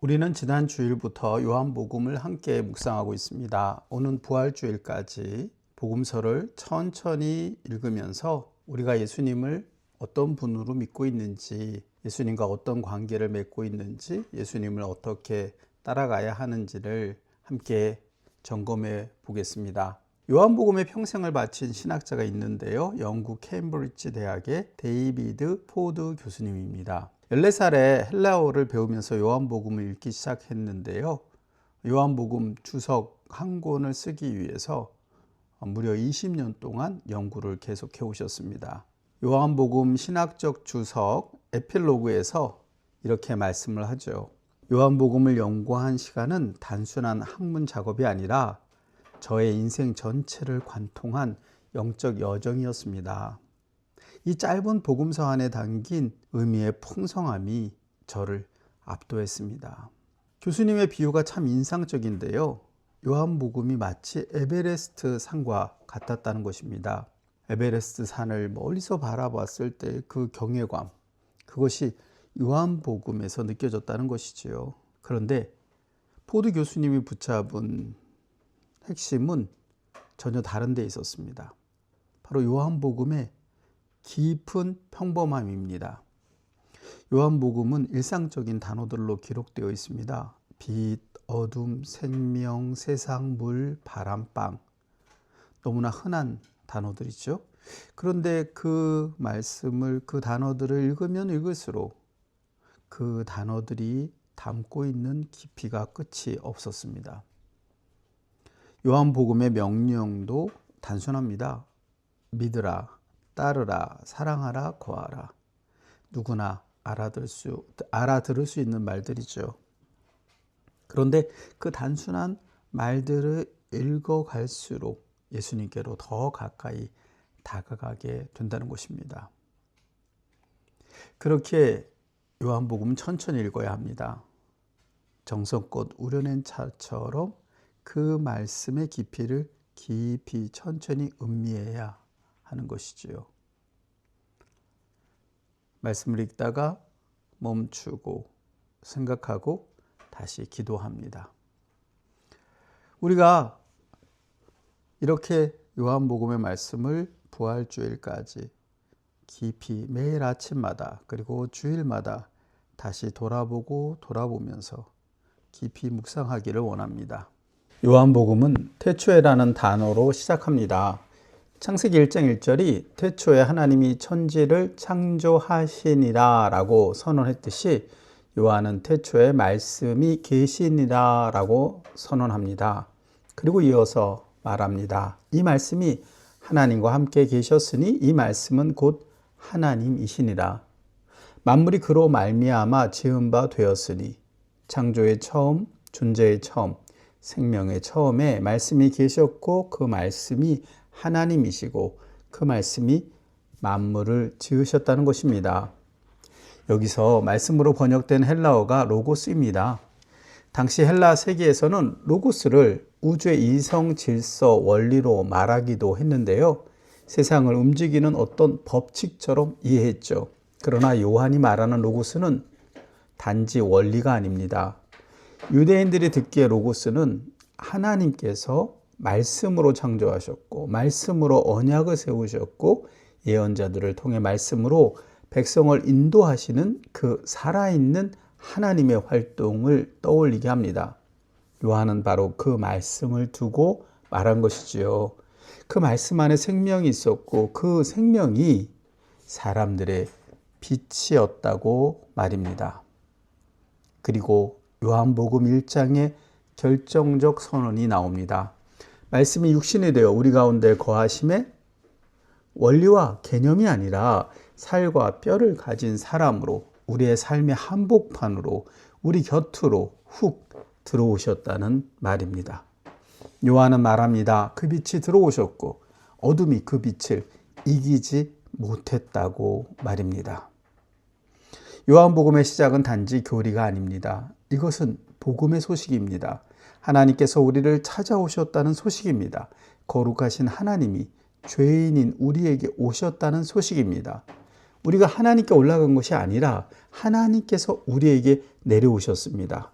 우리는 지난 주일부터 요한복음을 함께 묵상하고 있습니다. 오는 부활주일까지 복음서를 천천히 읽으면서 우리가 예수님을 어떤 분으로 믿고 있는지, 예수님과 어떤 관계를 맺고 있는지, 예수님을 어떻게 따라가야 하는지를 함께 점검해 보겠습니다. 요한복음의 평생을 바친 신학자가 있는데요. 영국 케임브리지 대학의 데이비드 포드 교수님입니다. 14살에 헬라어를 배우면서 요한복음을 읽기 시작했는데요. 요한복음 주석 한 권을 쓰기 위해서 무려 20년 동안 연구를 계속해 오셨습니다. 요한복음 신학적 주석 에필로그에서 이렇게 말씀을 하죠. 요한복음을 연구한 시간은 단순한 학문 작업이 아니라 저의 인생 전체를 관통한 영적 여정이었습니다. 이 짧은 복음서 안에 담긴 의미의 풍성함이 저를 압도했습니다. 교수님의 비유가 참 인상적인데요. 요한복음이 마치 에베레스트 산과 같았다는 것입니다. 에베레스트 산을 멀리서 바라봤을 때 그 경외감, 그것이 요한복음에서 느껴졌다는 것이지요. 그런데 포드 교수님이 붙잡은 핵심은 전혀 다른 데 있었습니다. 바로 요한복음의 깊은 평범함입니다. 요한복음은 일상적인 단어들로 기록되어 있습니다. 빛, 어둠, 생명, 세상, 물, 바람, 빵. 너무나 흔한 단어들이죠. 그런데 그 말씀을, 그 단어들을 읽으면 읽을수록 그 단어들이 담고 있는 깊이가 끝이 없었습니다. 요한복음의 명령도 단순합니다. 믿으라, 따르라, 사랑하라, 거하라. 누구나 알아들을 수 있는 말들이죠. 그런데 그 단순한 말들을 읽어갈수록 예수님께로 더 가까이 다가가게 된다는 것입니다. 그렇게 요한복음은 천천히 읽어야 합니다. 정성껏 우려낸 차처럼 그 말씀의 깊이를 깊이 천천히 음미해야 하는 것이지요. 말씀을 읽다가 멈추고 생각하고 다시 기도합니다. 우리가 이렇게 요한복음의 말씀을 부활주일까지 깊이 매일 아침마다 그리고 주일마다 다시 돌아보면서 깊이 묵상하기를 원합니다. 요한복음은 태초에라는 단어로 시작합니다. 창세기 1장 1절이 태초에 하나님이 천지를 창조하시니라 라고 선언했듯이 요한은 태초에 말씀이 계시니라 라고 선언합니다. 그리고 이어서 말합니다. 이 말씀이 하나님과 함께 계셨으니 이 말씀은 곧 하나님이시니라. 만물이 그로 말미암아 지은 바 되었으니 창조의 처음, 존재의 처음, 생명의 처음에 말씀이 계셨고 그 말씀이 하나님이시고 그 말씀이 만물을 지으셨다는 것입니다. 여기서 말씀으로 번역된 헬라어가 로고스입니다. 당시 헬라 세계에서는 로고스를 우주의 이성 질서 원리로 말하기도 했는데요. 세상을 움직이는 어떤 법칙처럼 이해했죠. 그러나 요한이 말하는 로고스는 단지 원리가 아닙니다. 유대인들이 듣기에 로고스는 하나님께서 말씀으로 창조하셨고 말씀으로 언약을 세우셨고 예언자들을 통해 말씀으로 백성을 인도하시는 그 살아있는 하나님의 활동을 떠올리게 합니다. 요한은 바로 그 말씀을 두고 말한 것이지요. 그 말씀 안에 생명이 있었고 그 생명이 사람들의 빛이었다고 말입니다. 그리고 요한복음 1장에 결정적 선언이 나옵니다. 말씀이 육신이 되어 우리 가운데 거하심에 원리와 개념이 아니라 살과 뼈를 가진 사람으로 우리의 삶의 한복판으로 우리 곁으로 훅 들어오셨다는 말입니다. 요한은 말합니다. 그 빛이 들어오셨고 어둠이 그 빛을 이기지 못했다고 말입니다. 요한복음의 시작은 단지 교리가 아닙니다. 이것은 복음의 소식입니다. 하나님께서 우리를 찾아오셨다는 소식입니다. 거룩하신 하나님이 죄인인 우리에게 오셨다는 소식입니다. 우리가 하나님께 올라간 것이 아니라 하나님께서 우리에게 내려오셨습니다.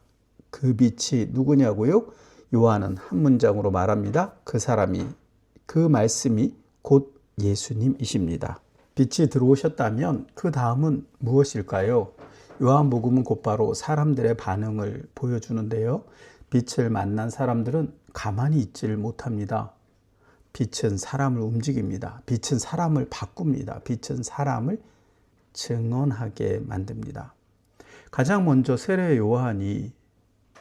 그 빛이 누구냐고요? 요한은 한 문장으로 말합니다. 그 사람이, 그 말씀이 곧 예수님이십니다. 빛이 들어오셨다면 그 다음은 무엇일까요? 요한복음은 곧바로 사람들의 반응을 보여주는데요. 빛을 만난 사람들은 가만히 있지를 못합니다. 빛은 사람을 움직입니다. 빛은 사람을 바꿉니다. 빛은 사람을 증언하게 만듭니다. 가장 먼저 세례 요한이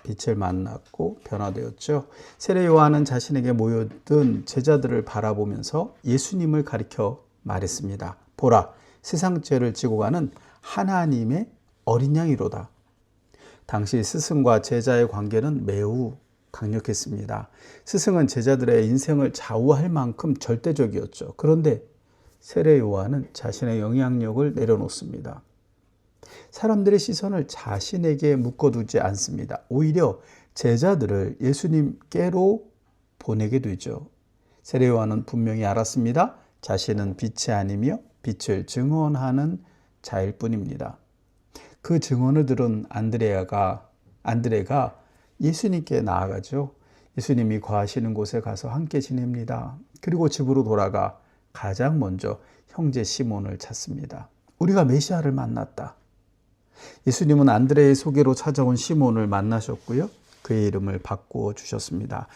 빛을 만났고 변화되었죠. 세례 요한은 자신에게 모여든 제자들을 바라보면서 예수님을 가리켜 말했습니다. 보라, 세상 죄를 지고 가는 하나님의 어린 양이로다. 당시 스승과 제자의 관계는 매우 강력했습니다. 스승은 제자들의 인생을 좌우할 만큼 절대적이었죠. 그런데 세례 요한은 자신의 영향력을 내려놓습니다. 사람들의 시선을 자신에게 묶어두지 않습니다. 오히려 제자들을 예수님께로 보내게 되죠. 세례 요한은 분명히 알았습니다. 자신은 빛이 아니며 빛을 증언하는 자일 뿐입니다. 그 증언을 들은 안드레가 예수님께 나아가죠. 예수님이 거하시는 곳에 가서 함께 지냅니다. 그리고 집으로 돌아가 가장 먼저 형제 시몬을 찾습니다. 우리가 메시아를 만났다. 예수님은 안드레의 소개로 찾아온 시몬을 만나셨고요. 그의 이름을 바꾸어 주셨습니다.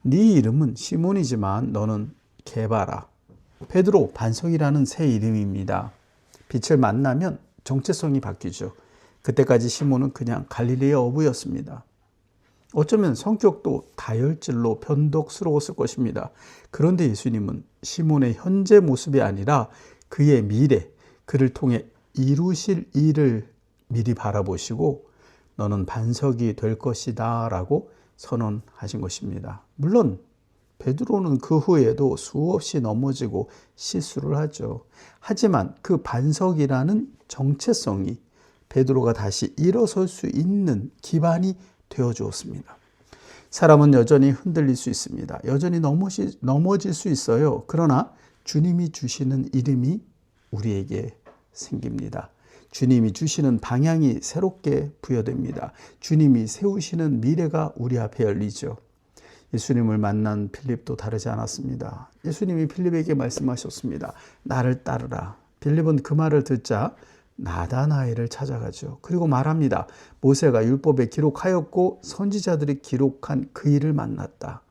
네 이름은 시몬이지만 너는 게바라, 베드로, 반석이라는 새 이름입니다. 빛을 만나면 정체성이 바뀌죠. 그때까지 시몬은 그냥 갈릴리의 어부였습니다. 어쩌면 성격도 다혈질로 변덕스러웠을 것입니다. 그런데 예수님은 시몬의 현재 모습이 아니라 그의 미래, 그를 통해 이루실 일을 미리 바라보시고 너는 반석이 될 것이다 라고 선언하신 것입니다. 물론 베드로는 그 후에도 수없이 넘어지고 실수를 하죠. 하지만 그 반석이라는 정체성이 베드로가 다시 일어설 수 있는 기반이 되어 주었습니다. 사람은 여전히 흔들릴 수 있습니다. 여전히 넘어질 수 있어요. 그러나 주님이 주시는 이름이 우리에게 생깁니다. 주님이 주시는 방향이 새롭게 부여됩니다. 주님이 세우시는 미래가 우리 앞에 열리죠. 예수님을 만난 빌립도 다르지 않았습니다. 예수님이 빌립에게 말씀하셨습니다. 나를 따르라. 빌립은 그 말을 듣자 나다나엘을 찾아가죠. 그리고 말합니다. 모세가 율법에 기록하였고 선지자들이 기록한 그 일을 만났다.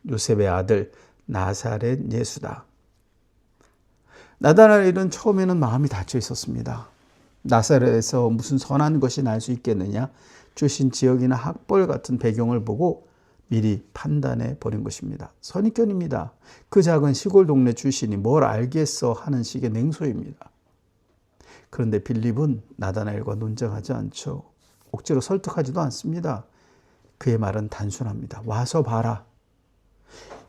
요셉의 아들 나사렛 예수다. 나다나엘은 처음에는 마음이 닫혀 있었습니다. 나사렛에서 무슨 선한 것이 날 수 있겠느냐? 출신 지역이나 학벌 같은 배경을 보고 미리 판단해 버린 것입니다. 선입견입니다. 그 작은 시골 동네 출신이 뭘 알겠어 하는 식의 냉소입니다. 그런데 빌립은 나다나엘과 논쟁하지 않죠. 억지로 설득하지도 않습니다. 그의 말은 단순합니다. 와서 봐라.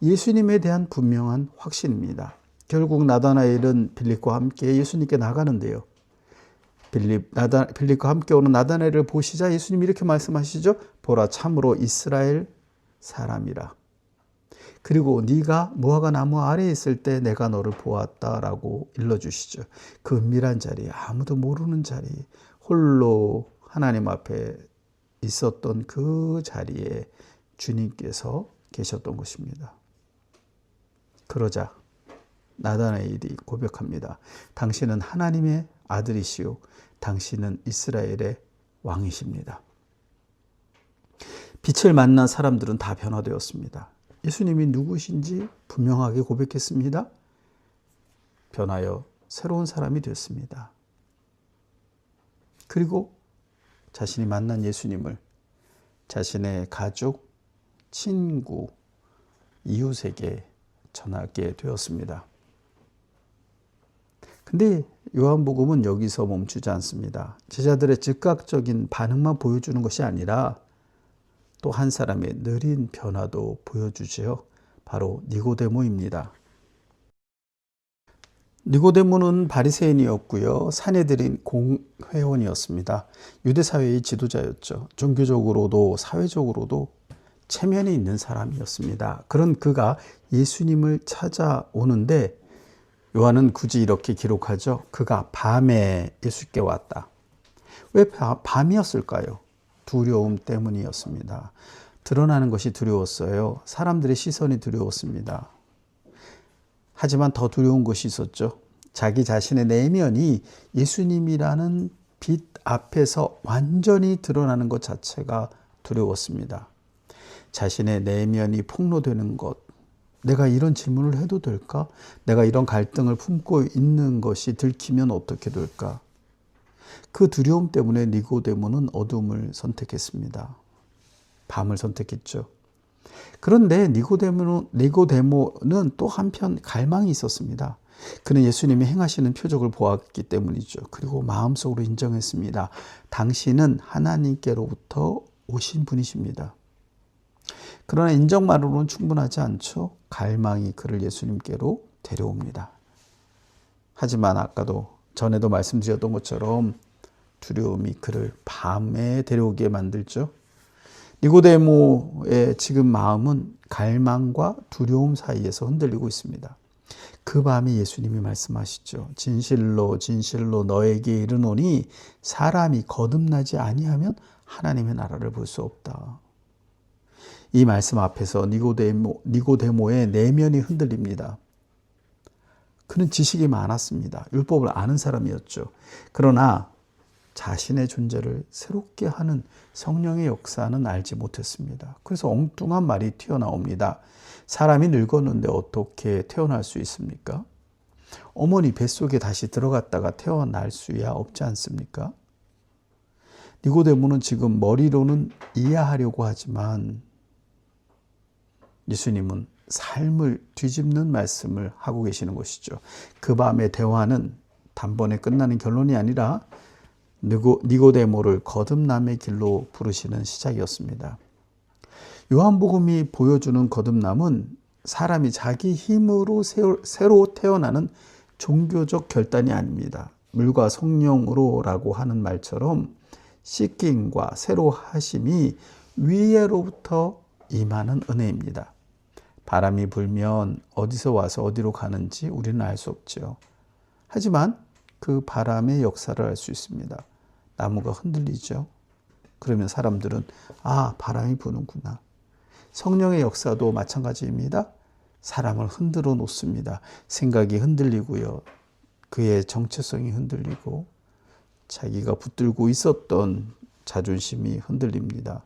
예수님에 대한 분명한 확신입니다. 결국 나다나엘은 빌립과 함께 예수님께 나가는데요. 빌립과 함께 오는 나다나엘을 보시자 예수님이 이렇게 말씀하시죠. 보라, 참으로 이스라엘 사람이라. 그리고 네가 무화과 나무 아래에 있을 때 내가 너를 보았다라고 일러주시죠. 그 은밀한 자리, 아무도 모르는 자리, 홀로 하나님 앞에 있었던 그 자리에 주님께서 계셨던 것입니다. 그러자 나다나엘이 고백합니다. 당신은 하나님의 아들이시오. 당신은 이스라엘의 왕이십니다. 빛을 만난 사람들은 다 변화되었습니다. 예수님이 누구신지 분명하게 고백했습니다. 변하여 새로운 사람이 됐습니다. 그리고 자신이 만난 예수님을 자신의 가족, 친구, 이웃에게 전하게 되었습니다. 근데 요한복음은 여기서 멈추지 않습니다. 제자들의 즉각적인 반응만 보여주는 것이 아니라 또 한 사람의 느린 변화도 보여주지요. 바로 니고데모입니다. 니고데모는 바리새인이었고요. 사내들인 공회원이었습니다. 유대 사회의 지도자였죠. 종교적으로도 사회적으로도 체면이 있는 사람이었습니다. 그런 그가 예수님을 찾아오는데 요한은 굳이 이렇게 기록하죠. 그가 밤에 예수께 왔다. 왜 밤이었을까요? 두려움 때문이었습니다. 드러나는 것이 두려웠어요. 사람들의 시선이 두려웠습니다. 하지만 더 두려운 것이 있었죠. 자기 자신의 내면이 예수님이라는 빛 앞에서 완전히 드러나는 것 자체가 두려웠습니다. 자신의 내면이 폭로되는 것, 내가 이런 질문을 해도 될까? 내가 이런 갈등을 품고 있는 것이 들키면 어떻게 될까? 그 두려움 때문에 니고데모는 어둠을 선택했습니다. 밤을 선택했죠. 그런데 니고데모는 또 한편 갈망이 있었습니다. 그는 예수님이 행하시는 표적을 보았기 때문이죠. 그리고 마음속으로 인정했습니다. 당신은 하나님께로부터 오신 분이십니다. 그러나 인정만으로는 충분하지 않죠. 갈망이 그를 예수님께로 데려옵니다. 하지만 아까도 전에도 말씀드렸던 것처럼 두려움이 그를 밤에 데려오게 만들죠. 니고데모의 지금 마음은 갈망과 두려움 사이에서 흔들리고 있습니다. 그 밤에 예수님이 말씀하시죠. 진실로 진실로 너에게 이르노니 사람이 거듭나지 아니하면 하나님의 나라를 볼 수 없다. 이 말씀 앞에서 니고데모의 내면이 흔들립니다. 그는 지식이 많았습니다. 율법을 아는 사람이었죠. 그러나 자신의 존재를 새롭게 하는 성령의 역사는 알지 못했습니다. 그래서 엉뚱한 말이 튀어나옵니다. 사람이 늙었는데 어떻게 태어날 수 있습니까? 어머니 뱃속에 다시 들어갔다가 태어날 수야 없지 않습니까? 니고데모는 지금 머리로는 이해하려고 하지만 예수님은 삶을 뒤집는 말씀을 하고 계시는 것이죠. 그 밤의 대화는 단번에 끝나는 결론이 아니라 니고데모를 거듭남의 길로 부르시는 시작이었습니다. 요한복음이 보여주는 거듭남은 사람이 자기 힘으로 새로 태어나는 종교적 결단이 아닙니다. 물과 성령으로라고 하는 말처럼 씻김과 새로 하심이 위에로부터 임하는 은혜입니다. 바람이 불면 어디서 와서 어디로 가는지 우리는 알 수 없죠. 하지만 그 바람의 역사를 알 수 있습니다. 나무가 흔들리죠. 그러면 사람들은 바람이 부는구나. 성령의 역사도 마찬가지입니다. 사람을 흔들어 놓습니다. 생각이 흔들리고요. 그의 정체성이 흔들리고 자기가 붙들고 있었던 자존심이 흔들립니다.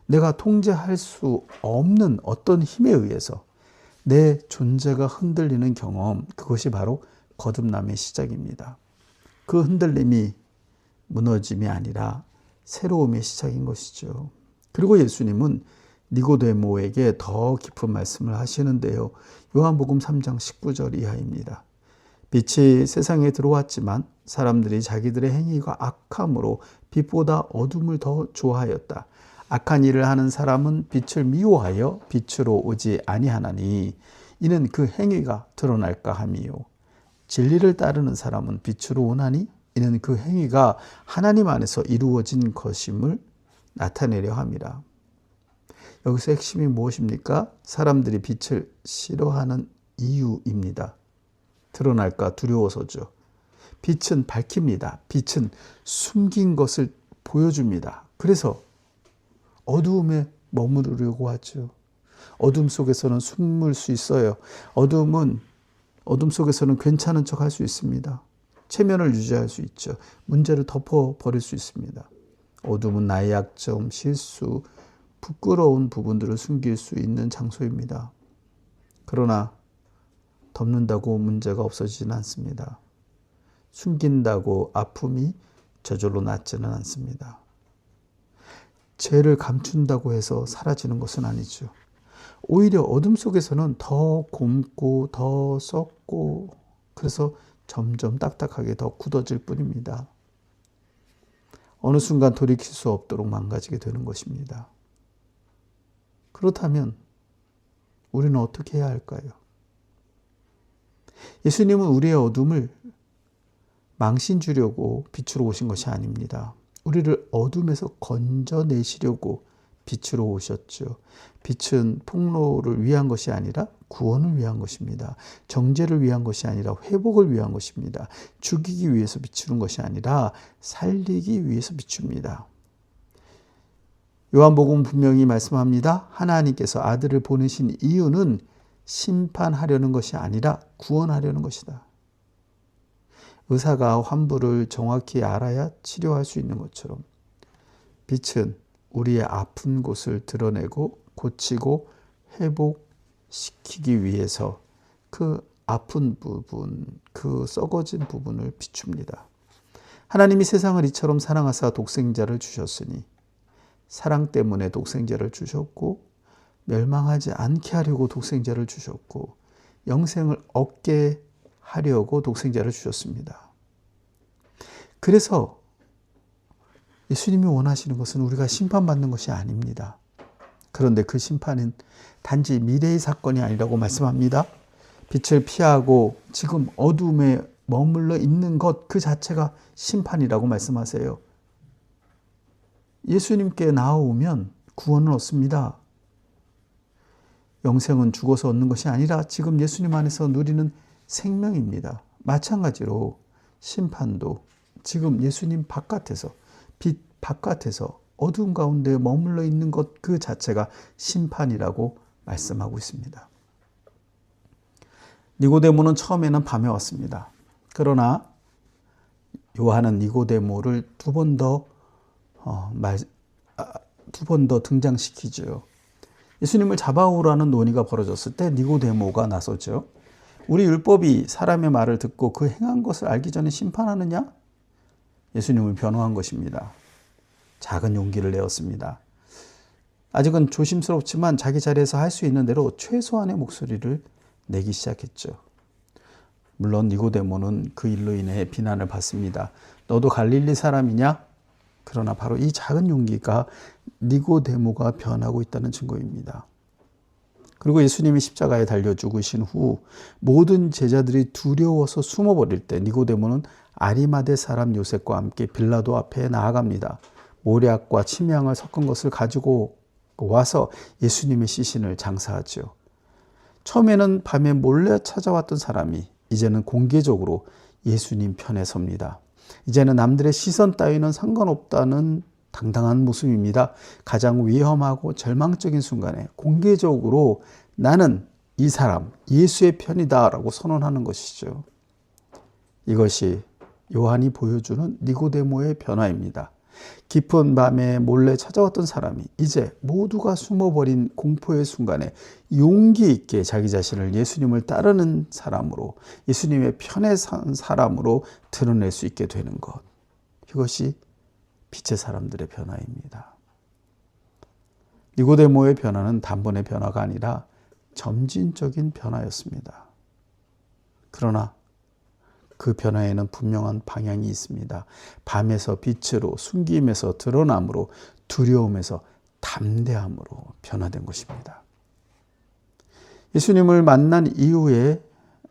내가 통제할 수 없는 어떤 힘에 의해서 내 존재가 흔들리는 경험, 그것이 바로 거듭남의 시작입니다. 그 흔들림이 무너짐이 아니라 새로움의 시작인 것이죠. 그리고 예수님은 니고데모에게 더 깊은 말씀을 하시는데요. 요한복음 3장 19절 이하입니다. 빛이 세상에 들어왔지만 사람들이 자기들의 행위가 악함으로 빛보다 어둠을 더 좋아하였다. 악한 일을 하는 사람은 빛을 미워하여 빛으로 오지 아니하나니 이는 그 행위가 드러날까 함이요. 진리를 따르는 사람은 빛으로 오나니 이는 그 행위가 하나님 안에서 이루어진 것임을 나타내려 함이라. 여기서 핵심이 무엇입니까? 사람들이 빛을 싫어하는 이유입니다. 드러날까 두려워서죠. 빛은 밝힙니다. 빛은 숨긴 것을 보여줍니다. 그래서 어두움에 머무르려고 하죠. 어둠 속에서는 숨을 수 있어요. 어둠 속에서는 괜찮은 척 할 수 있습니다. 체면을 유지할 수 있죠. 문제를 덮어버릴 수 있습니다. 어둠은 나의 약점, 실수, 부끄러운 부분들을 숨길 수 있는 장소입니다. 그러나 덮는다고 문제가 없어지지는 않습니다. 숨긴다고 아픔이 저절로 낫지는 않습니다. 죄를 감춘다고 해서 사라지는 것은 아니죠. 오히려 어둠 속에서는 더 곪고 더 썩고 그래서 점점 딱딱하게 더 굳어질 뿐입니다. 어느 순간 돌이킬 수 없도록 망가지게 되는 것입니다. 그렇다면 우리는 어떻게 해야 할까요? 예수님은 우리의 어둠을 망신 주려고 빛으로 오신 것이 아닙니다. 우리를 어둠에서 건져내시려고 빛으로 오셨죠. 빛은 폭로를 위한 것이 아니라 구원을 위한 것입니다. 정죄를 위한 것이 아니라 회복을 위한 것입니다. 죽이기 위해서 비추는 것이 아니라 살리기 위해서 비춥니다. 요한복음 분명히 말씀합니다. 하나님께서 아들을 보내신 이유는 심판하려는 것이 아니라 구원하려는 것이다. 의사가 환부를 정확히 알아야 치료할 수 있는 것처럼 빛은 우리의 아픈 곳을 드러내고 고치고 회복시키기 위해서 그 아픈 부분, 그 썩어진 부분을 비춥니다. 하나님이 세상을 이처럼 사랑하사 독생자를 주셨으니 사랑 때문에 독생자를 주셨고 멸망하지 않게 하려고 독생자를 주셨고 영생을 얻게 하려고 독생자를 주셨습니다. 그래서 예수님이 원하시는 것은 우리가 심판받는 것이 아닙니다. 그런데 그 심판은 단지 미래의 사건이 아니라고 말씀합니다. 빛을 피하고 지금 어둠에 머물러 있는 것 그 자체가 심판이라고 말씀하세요. 예수님께 나아오면 구원을 얻습니다. 영생은 죽어서 얻는 것이 아니라 지금 예수님 안에서 누리는 생명입니다. 마찬가지로 심판도 지금 예수님 바깥에서, 빛 바깥에서 어두운 가운데 머물러 있는 것 그 자체가 심판이라고 말씀하고 있습니다. 니고데모는 처음에는 밤에 왔습니다. 그러나 요한은 니고데모를 두 번 더 등장시키죠. 예수님을 잡아오라는 논의가 벌어졌을 때 니고데모가 나서죠. 우리 율법이 사람의 말을 듣고 그 행한 것을 알기 전에 심판하느냐? 예수님을 변호한 것입니다. 작은 용기를 내었습니다. 아직은 조심스럽지만 자기 자리에서 할 수 있는 대로 최소한의 목소리를 내기 시작했죠. 물론 니고데모는 그 일로 인해 비난을 받습니다. 너도 갈릴리 사람이냐? 그러나 바로 이 작은 용기가 니고데모가 변하고 있다는 증거입니다. 그리고 예수님이 십자가에 달려 죽으신 후 모든 제자들이 두려워서 숨어버릴 때 니고데모는 아리마대 사람 요셉과 함께 빌라도 앞에 나아갑니다. 모략과 침향을 섞은 것을 가지고 와서 예수님의 시신을 장사하죠. 처음에는 밤에 몰래 찾아왔던 사람이 이제는 공개적으로 예수님 편에 섭니다. 이제는 남들의 시선 따위는 상관없다는 당당한 모습입니다. 가장 위험하고 절망적인 순간에 공개적으로 나는 이 사람, 예수의 편이다라고 선언하는 것이죠. 이것이 요한이 보여주는 니고데모의 변화입니다. 깊은 밤에 몰래 찾아왔던 사람이 이제 모두가 숨어버린 공포의 순간에 용기 있게 자기 자신을 예수님을 따르는 사람으로, 예수님의 편에 선 사람으로 드러낼 수 있게 되는 것. 이것이 빛의 사람들의 변화입니다. 니고데모의 변화는 단번의 변화가 아니라 점진적인 변화였습니다. 그러나 그 변화에는 분명한 방향이 있습니다. 밤에서 빛으로, 숨김에서 드러남으로, 두려움에서 담대함으로 변화된 것입니다. 예수님을 만난 이후의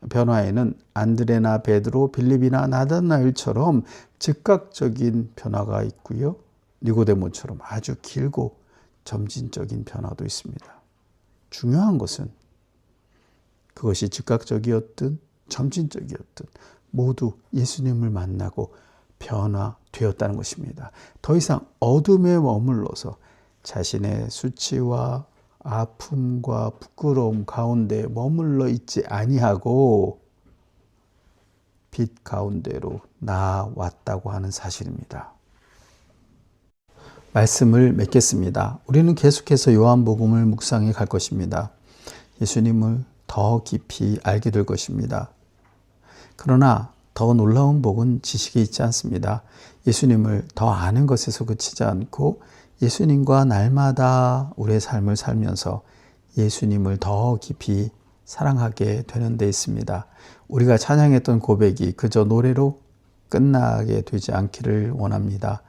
변화에는 안드레나 베드로, 빌립이나 나다나엘처럼 즉각적인 변화가 있고요. 니고데모처럼 아주 길고 점진적인 변화도 있습니다. 중요한 것은 그것이 즉각적이었든 점진적이었든 모두 예수님을 만나고 변화되었다는 것입니다. 더 이상 어둠에 머물러서 자신의 수치와 아픔과 부끄러움 가운데 머물러 있지 아니하고 빛 가운데로 나아왔다고 하는 사실입니다. 말씀을 맺겠습니다. 우리는 계속해서 요한복음을 묵상해 갈 것입니다. 예수님을 더 깊이 알게 될 것입니다. 그러나 더 놀라운 복은 지식에 있지 않습니다. 예수님을 더 아는 것에서 그치지 않고 예수님과 날마다 우리의 삶을 살면서 예수님을 더 깊이 사랑하게 되는 데 있습니다. 우리가 찬양했던 고백이 그저 노래로 끝나게 되지 않기를 원합니다.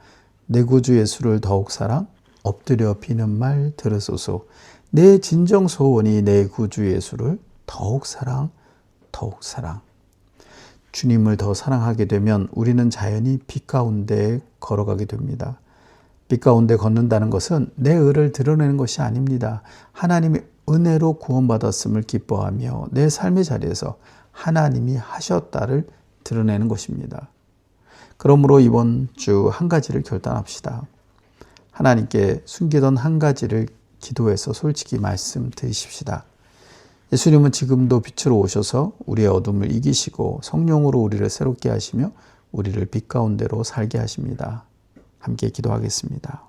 내 구주 예수를 더욱 사랑, 엎드려 비는 말 들으소서. 내 진정 소원이 내 구주 예수를 더욱 사랑, 더욱 사랑. 주님을 더 사랑하게 되면 우리는 자연히 빛 가운데 걸어가게 됩니다. 빛 가운데 걷는다는 것은 내 의를 드러내는 것이 아닙니다. 하나님의 은혜로 구원받았음을 기뻐하며 내 삶의 자리에서 하나님이 하셨다를 드러내는 것입니다. 그러므로 이번 주 한 가지를 결단합시다. 하나님께 숨기던 한 가지를 기도해서 솔직히 말씀드리십시다. 예수님은 지금도 빛으로 오셔서 우리의 어둠을 이기시고 성령으로 우리를 새롭게 하시며 우리를 빛 가운데로 살게 하십니다. 함께 기도하겠습니다.